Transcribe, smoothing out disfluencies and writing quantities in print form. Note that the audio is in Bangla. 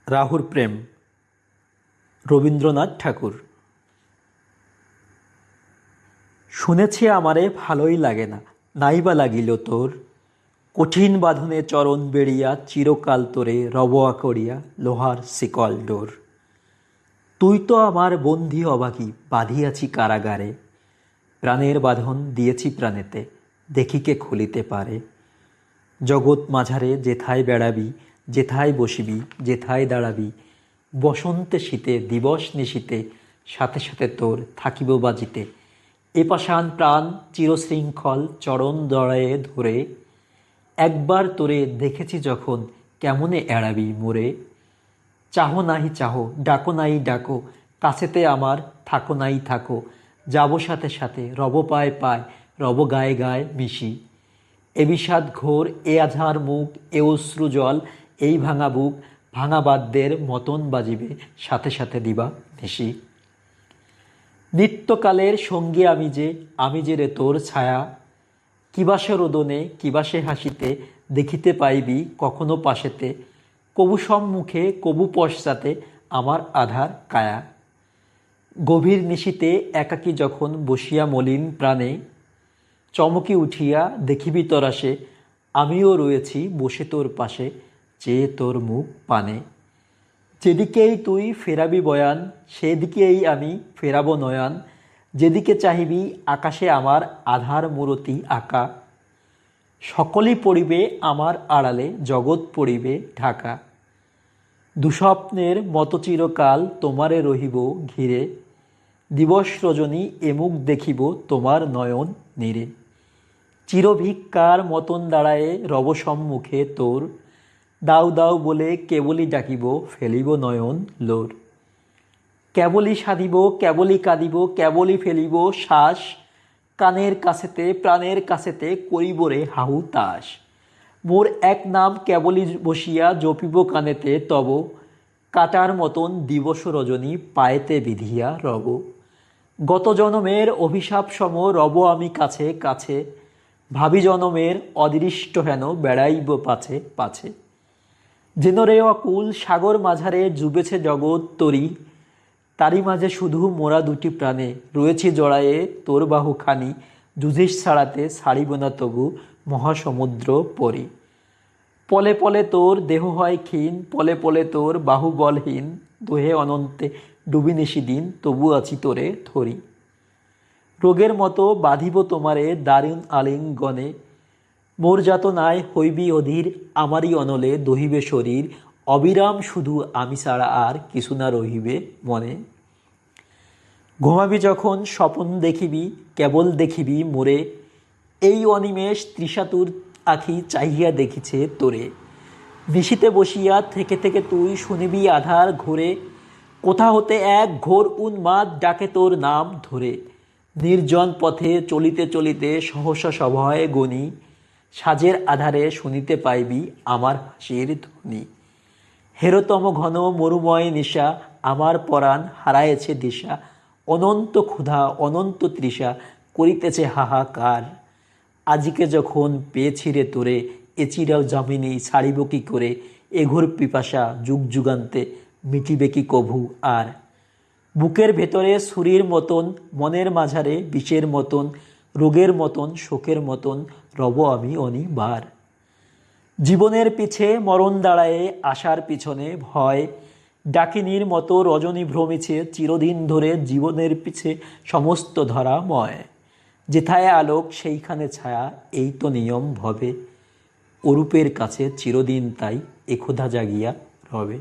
রাহুর প্রেম, রবীন্দ্রনাথ ঠাকুর। শুনেছি আমারে ভালোই লাগে না, নাইবা লাগিল তোর। কঠিন বাঁধনে চরণ বেড়িয়া চিরকাল তোরে রবোয়া করিয়া লোহার শিকল ডোর। তুই তো আমার বন্ধি অবাকি, বাঁধিয়াছি কারাগারে। প্রাণের বাঁধন দিয়েছি প্রাণেতে, দেখিকে খুলিতে পারে। জগৎ মাঝারে যেথায় বেড়াবি, যেথায় বসিবি, যেথায় দাঁড়াবি, বসন্তে শীতে দিবস নিশীতে সাথে সাথে তোর থাকিব বাজিতে। এ পাষাণ প্রাণ চিরশৃঙ্খল চরণ দড়ায়ে ধরে, একবার তোরে দেখেছি যখন কেমনে এড়াবি মোরে। চাহো নাহি চাহো, ডাকো নাই ডাকো, কাছেতে আমার থাকো নাই থাকো, যাব সাথে সাথে রব পায় পায়, রব গায়ে গায়ে মিশি। এ বিষাদ ঘোর, এ আধার মুখ, এ অশ্রু জল, এই ভাঙা বুক, ভাঙা বাদ্যের মতন বাজিবে সাথে সাথে দিবা নিশি। নিত্যকালের সঙ্গী আমি যে রে তোর ছায়া। কিবাসে রোদনে কিবাসে হাসিতে দেখিতে পাইবি কখনো পাশেতে, কবু সম্মুখে কবু পশ্চাতে আমার আধার কায়া। গভীর নিশীতে একাকী যখন বসিয়া মলিন প্রাণে, চমকি উঠিয়া দেখিবি তরাসে, আমিও রয়েছি বসে তোর পাশে, চেয়ে তোর মুখ পানে। যেদিকেই তুই ফেরাবি বয়ান, সেদিকেই আমি ফেরাব নয়ন। যেদিকে চাহিবি আকাশে আমার আধার মূরতি আঁকা। সকলই পড়িবে আমার আড়ালে, জগৎ পড়িবে ঢাকা। দুঃস্বপ্নের মতো চিরকাল তোমারে রহিব ঘিরে, দিবস রজনী এমুখ দেখিব তোমার নয়ন নীরে। চিরভিক্ষার মতন দাঁড়ায়ে রব সম্মুখে তোর, দাও দাও বলে কেবলই ডাকিব ফেলিব নয়ন লোর। কেবলই সাধিব কেবলই কাঁদিব, কেবলই ফেলিব শ্বাস, কানের কাছেতে প্রাণের কাছেতে করিব রে হাহু তাস। মোর এক নাম কেবলই বসিয়া জপিব কানেতে তব, কাটার মতন দিবস রজনী পায়েতে বিধিয়া রব। গত জনমের অভিশাপ সম রব আমি কাছে কাছে, ভাবি জনমের অদৃষ্ট হেন বেড়াইব পাছে পাছে। যেন রে অকুল সাগর মাঝারে জুবেছে জগৎ তরি, তারই মাঝে শুধু মোরা দুটি প্রাণে রয়েছি জড়ায়ে তোর বাহুখানি, যুধিস ছাড়াতে ছাড়িব না তবু মহাসমুদ্র পরি। পলে পলে তোর দেহ হয় ক্ষীণ, পলে পলে তোর বাহু বলহীন, দোহে অনন্তে ডুবি নিশিদিন তবু আছি তোরে ধরি। রোগের মতো বাঁধিব তোমারে দারুণ আলিঙ্গনে, মোর যাতনায় হইবি অধীর, আমারই অনলে দহিবে শরীর, অবিরাম শুধু আমি ছাড়া আর কিছু না রহিবে মনে। ঘুমাবি যখন স্বপন দেখিবি, কেবল দেখিবি মোরে, এই অনিমেষ তৃষাতুর আখি চাহিয়া দেখিছে তোরে। নিশীতে বসিয়া থেকে থেকে তুই শুনিবি আধার ঘোরে, কোথা হতে এক ঘোর উন্মাদ ডাকে তোর নাম ধরে। নির্জন পথে চলিতে চলিতে সহসা সভয়ে গণি, সাজের আধারে শুনিতে পাইবি আমার হাসির ধ্বনি। হেরতম ঘন মরুময় নিশা, আমার পরাণ হারায়েছে দিশা, অনন্ত ক্ষুধা অনন্ত তৃষা করিতেছে হাহাকার। আজিকে যখন পেয়েছি রে তোরে, এ চিরাও যামিনী ছাড়িব কি করে, এঘোর পিপাসা যুগ যুগান্তে মিটিবে কি কভু আর। বুকের ভেতরে ছুরির মতন, মনের মাঝারে বিষের মতন, রোগের মতন শোকের মতন রব আমি অনিবার। জীবনের পিছে মরণ দাঁড়ায়ে, আশার পিছনে ভয়, ডাকিনীর মতো রজনী ভ্রমিছে চিরদিন ধরে জীবনের পিছে সমস্ত ধরাময়। যেথায় আলোক সেইখানে ছায়া, এই তো নিয়ম ভবে, অরূপের কাছে চিরদিন তাই একধা জাগিয়া রবে।